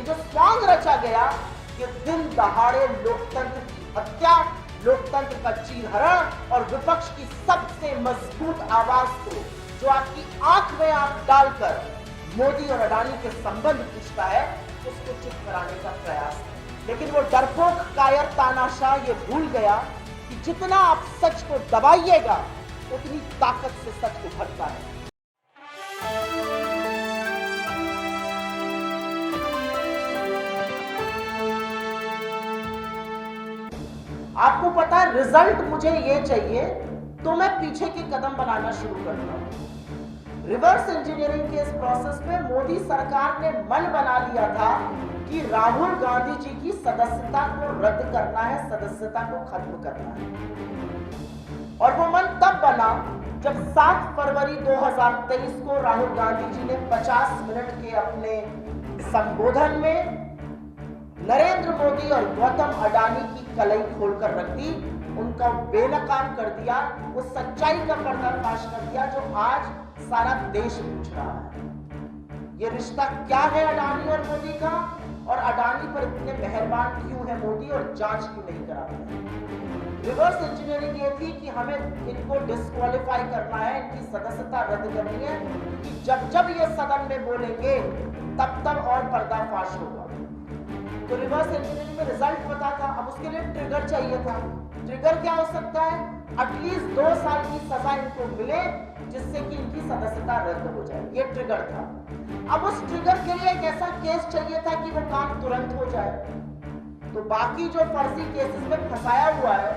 ये जो स्वांग रचा गया, ये दिन दहाड़े लोकतंत्र की हत्या, लोकतंत्र का चीरहरण और विपक्ष की सबसे मजबूत आवाज को, जो आपकी आंख में आंख डालकर मोदी और अडानी के संबंध पूछता है, उसको चुप कराने का प्रयास है। लेकिन वो डरपोक कायर तानाशाह ये भूल गया कि जितना आप सच को दबाइएगा, उतनी ताकत से सच उभरता है। आपको पता है, रिजल्ट मुझे ये चाहिए तो मैं पीछे के कदम बनाना शुरू करता हूं। रिवर्स इंजीनियरिंग के इस प्रोसेस में मोदी सरकार ने मन बना लिया था कि राहुल गांधी जी की सदस्यता को रद्द करना है, सदस्यता को खत्म करना है। और वो मन तब बना जब 7 फरवरी 2023 को राहुल गांधी जी ने 50 मिनट के अपने संबोधन में नरेंद्र मोदी और गौतम अडानी की कलई खोलकर रख दी, उनका बेनकाम कर दिया, उस सच्चाई का पर्दाफाश कर दिया जो आज सारा देश पूछ रहा है। ये रिश्ता क्या है अडानी और मोदी का, और अडानी पर इतने मेहरबान क्यों है मोदी और जांच क्यों नहीं कराते? रिवर्स इंजीनियरिंग ये थी कि हमें इनको डिस्क्वालीफाई करना है, इनकी सदस्यता रद्द करनी है, क्योंकि जब जब ये सदन में बोलेंगे तब और पर्दाफाश होगा। तो रिवर्स इंजीनियरिंग में रिजल्ट पता था, अब उसके लिए ट्रिगर चाहिए था। ट्रिगर क्या हो सकता है? एटलीस्ट 2 साल की सजा इनको मिले, जिससे कि इनकी सदस्यता रद्द हो जाए। ये ट्रिगर था। अब उस ट्रिगर के लिए एक ऐसा केस चाहिए था कि वो काम तुरंत हो जाए। तो बाकी जो फर्जी केसेस में फंसाया हुआ है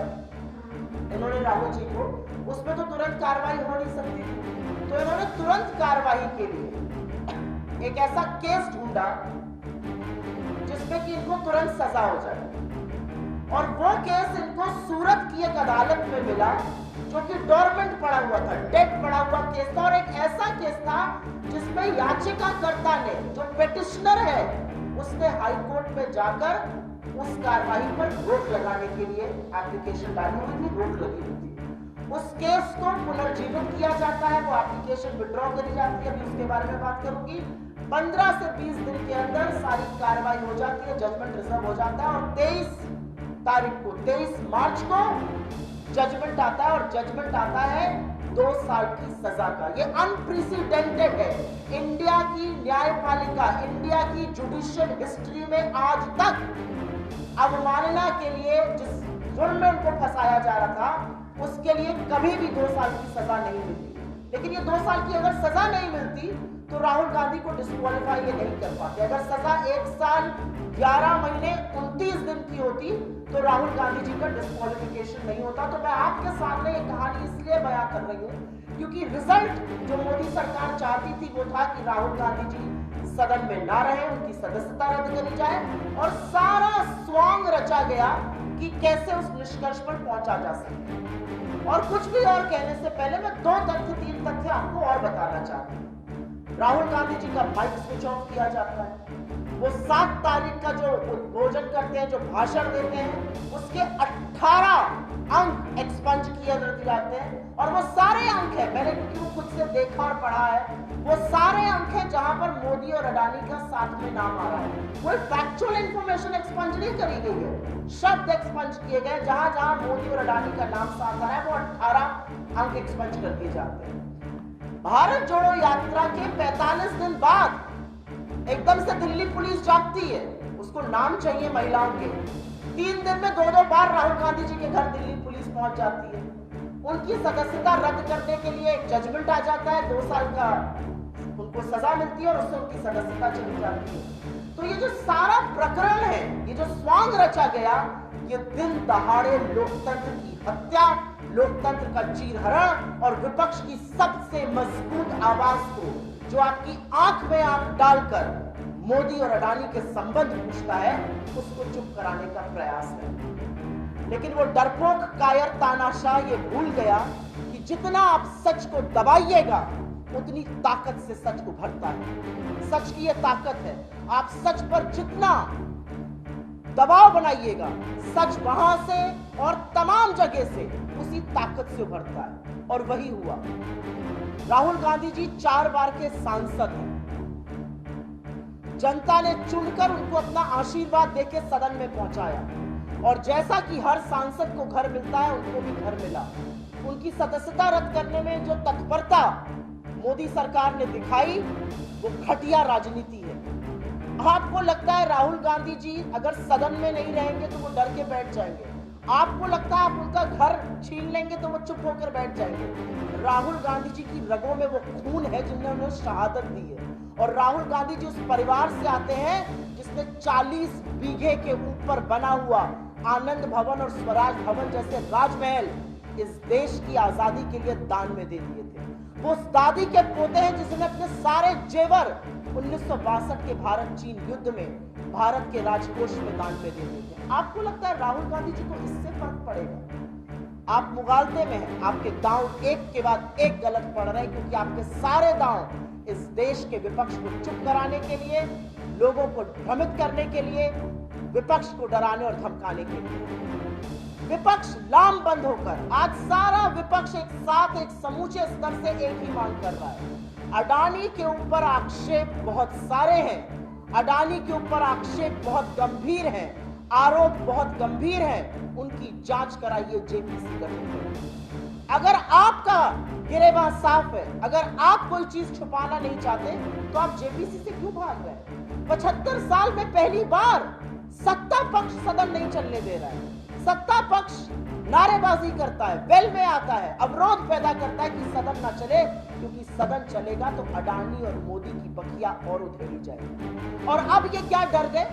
इन्होंने राहुल जी को, उसमें तो तुरंत कार्रवाई हो नहीं सकती। तो इन्होंने तुरंत कार्रवाई के लिए एक ऐसा केस ढूंढा जिसमें कि इनको तुरंत सजा हो जाए। और वो केस इनको सूरत की एक अदालत में मिला, जो कि डोरमेंट पड़ा हुआ था, डेड पड़ा हुआ केस था। और एक ऐसा केस था जिसमें याचिकाकर्ता ने, जो पेटिशनर है, उसने हाई कोर्ट में जाकर उस कार्रवाई पर रोक लगाने के लिए एप्लीकेशन डाली हुई थी, रोक लगी हुई थी। उस केस को पुनर्जीवित किया जाता है, वो एप्लीकेशन विड्रॉ करी जाती है, अभी उसके बारे में बात करूंगी। 15 से 20 दिन के अंदर सारी कार्रवाई हो जाती है, जजमेंट रिजर्व हो जाता है, और 23 मार्च को जजमेंट आता है। और जजमेंट आता है 2 साल की सजा का। ये अनप्रेसिडेंटेड है इंडिया की न्यायपालिका, इंडिया की जुडिशियल हिस्ट्री में आज तक अवमानना के लिए जिस जुर्म में उनको फंसाया जा रहा था, उसके लिए कभी भी 2 साल की सजा नहीं मिलती। लेकिन ये 2 साल की अगर सजा नहीं मिलती तो राहुल गांधी को डिस्क्वालीफाई ये नहीं कर पाते। अगर सजा 1 साल 11 महीने 29 दिन की होती तो राहुल गांधी जी का डिस्क्वालिफिकेशन नहीं होता। तो मैं आपके सामने ये कहानी इसलिए बयां कर रही हूं क्योंकि रिजल्ट जो मोदी सरकार चाहती थी वो था कि राहुल गांधी जी सदन में ना रहे, उनकी सदस्यता रद्द करी जाए, और सारा स्वांग रचा गया कि कैसे उस निष्कर्ष पर पहुंचा जा सके। और कुछ भी और कहने से पहले मैं 3 तथ्य आपको और बताना चाहती हूँ। राहुल गांधी जी का माइक स्विच ऑफ किया जाता है। वो 7 तारीख का जो उद्बोधन करते हैं, जो भाषण देते हैं, उसके 18 अंक एक्सपंज किए जाते हैं। और वो सारे अंक है, मैंने क्योंकि वो खुद से देखा और पढ़ा है, वो सारे अंक है जहां पर मोदी और अडानी का साथ में नाम आ रहा है। कोई फैक्चुअल इंफॉर्मेशन एक्सपंज नहीं करी गई है, शब्द एक्सपंज किए गए। जहां जहां मोदी और अडानी का नाम साथ आ रहा है, वो 18 अंक एक्सपंज कर दिए जाते हैं। भारत जोड़ो यात्रा के 45 दिन बाद एकदम से दिल्ली पुलिस जागती है, उसको नाम चाहिए महिलाओं के। 3 दिन में 2 बार राहुल गांधी जी के घर दिल्ली पुलिस पहुंच जाती है। उनकी सदस्यता रद्द करने के लिए एक जजमेंट आ जाता है, 2 साल का उनको सजा मिलती है और उससे उनकी सदस्यता चली जाती है। तो ये जो सारा प्रकरण है, ये जो स्वांग रचा गया, ये दिन दहाड़े लोकतंत्र की हत्या, लोकतंत्र का चीरहरण और विपक्ष की सबसे मजबूत आवाज को, जो आपकी आंख में आंख डालकर मोदी और अडानी के संबंध पूछता है, उसको चुप कराने का प्रयास है। लेकिन वो डरपोक कायर तानाशाह ये भूल गया कि जितना आप सच को दबाइएगा, उतनी ताकत से सच उभरता है। सच की ये ताकत है, आप सच पर जितना दबाव बनाइएगा, सच वहां से और तमाम जगह से उसी ताकत से उभरता है। और वही हुआ। राहुल गांधी जी 4 बार के सांसद हैं। जनता ने चुनकर उनको अपना आशीर्वाद देके सदन में पहुंचाया, और जैसा कि हर सांसद को घर मिलता है, उनको भी घर मिला। उनकी सदस्यता रद्द करने में जो तत्परता मोदी सरकार ने दिखाई, वो घटिया राजनीति है। आपको लगता है राहुल गांधी जी अगर सदन में नहीं रहेंगे तो वो डर के बैठ जाएंगे? आपको लगता है आप उनका घर छीन लेंगे तो वो चुप होकर बैठ जाएंगे? राहुल गांधी जी की रगों में वो खून है जिन्होंने उन्हें शहादत दी है, और राहुल गांधी जी उस परिवार से आते हैं जिसने 40 बीघे के ऊपर बना हुआ आनंद भवन और स्वराज भवन जैसे राजमहल इस देश की आजादी के लिए दान में दे दिए थे। वो उस दादी के पोते हैं जिसने अपने सारे जेवर 1962 के भारत चीन युद्ध में भारत के राजकोष में दान में दे दिए थे। आपको लगता है राहुल गांधी जी को इससे फर्क पड़ेगा? आप मुगालते में हैं, आपके दांव एक के बाद एक गलत पड़ रहे हैं, क्योंकि आपके सारे दांव इस देश के विपक्ष को चुप कराने के लिए, लोगों को भ्रमित करने के लिए, विपक्ष को डराने और धमकाने के लिए। विपक्ष लामबंद होकर आज सारा विपक्ष एक साथ एक समूचे स्तर से एक ही मांग कर रहा है। अडानी के ऊपर आक्षेप बहुत सारे हैं, अडानी के ऊपर आक्षेप बहुत गंभीर हैं, आरोप बहुत गंभीर हैं, उनकी जांच कराइए, जेपीसी गठित करिए। अगर आपका गिरेबान साफ है, अगर आप कोई चीज छुपाना नहीं चाहते, तो आप जेपीसी से क्यों भाग रहे हैं? 75 साल में पहली बार सत्ता पक्ष सदन नहीं चलने दे रहा है। सत्ता पक्ष नारेबाजी करता है, वेल में आता है, अवरोध पैदा करता है कि सदन ना चले, क्योंकि सदन चलेगा तो अडानी और मोदी की बखिया और उधेड़ी जाएगी। और अब ये क्या डर गए?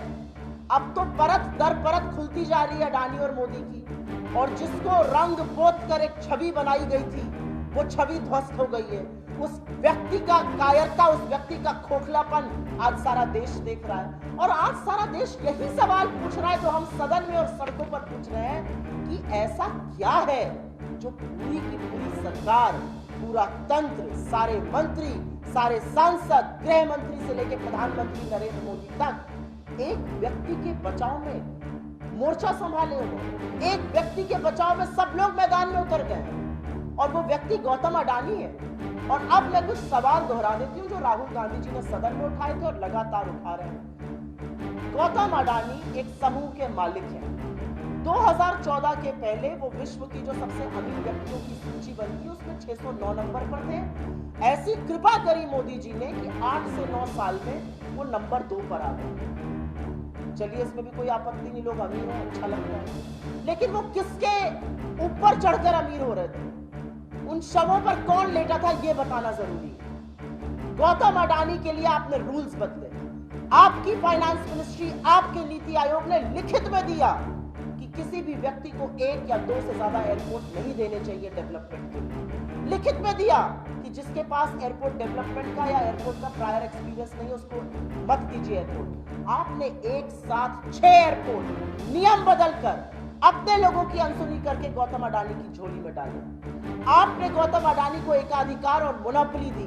अब तो परत दर परत खुलती जा रही है अडानी और मोदी की, और जिसको रंग पोत कर एक छवि बनाई गई थी, वो छवि ध्वस्त हो गई है। उस व्यक्ति का कायरता, उस व्यक्ति का खोखलापन आज सारा देश देख रहा है, और आज सारा देश यही सवाल पूछ रहा है जो हम सदन में और सड़कों पर पूछ रहे हैं कि ऐसा क्या है जो पूरी की पूरी सरकार, पूरा तंत्र, सारे मंत्री, सारे सांसद, गृह मंत्री से लेकर प्रधानमंत्री नरेंद्र मोदी तक एक व्यक्ति के बचाव में मोर्चा संभाले हुए, एक व्यक्ति के बचाव में सब लोग मैदान में उतर गए, और वो व्यक्ति गौतम अडानी है। और अब मैं कुछ सवाल दोहरा देती हूं जो राहुल गांधी जी ने सदन में उठाए थे और लगातार उठा रहे हैं। गौतम अडानी एक समूह के मालिक हैं। 2014 के पहले वो विश्व की जो सबसे अमीर व्यक्तियों की सूची बनती है उसमें 609 नंबर पर थे। ऐसी कृपा करी मोदी जी ने कि 8 से 9 साल में वो नंबर 2 पर आ गए। चलिए, इसमें भी कोई आपत्ति नहीं, लोग अमीर हो, अच्छा लगता है, लेकिन वो किसके ऊपर चढ़कर अमीर हो रहे थे? उन शवों पर कौन लेटा था, ये बताना जरूरी है। गौतम अडानी के लिए आपने रूल्स बदले, आपकी फाइनेंस मिनिस्ट्री, आपके नीति आयोग ने लिखित में दिया कि किसी भी व्यक्ति को 1 या 2 से ज्यादा एयरपोर्ट नहीं देने चाहिए डेवलपमेंट के लिए। लिखित में दिया कि जिसके पास एयरपोर्ट डेवलपमेंट का या एयरपोर्ट का प्रायर एक्सपीरियंस नहीं, उसको मत दीजिए एयरपोर्ट। आपने एक साथ 6 एयरपोर्ट नियम बदलकर अपने लोगों की अनसुनी करके गौतम अडानी की झोली में डाली। आपने गौतम अडानी को एकाधिकार और मोनोपोली दी।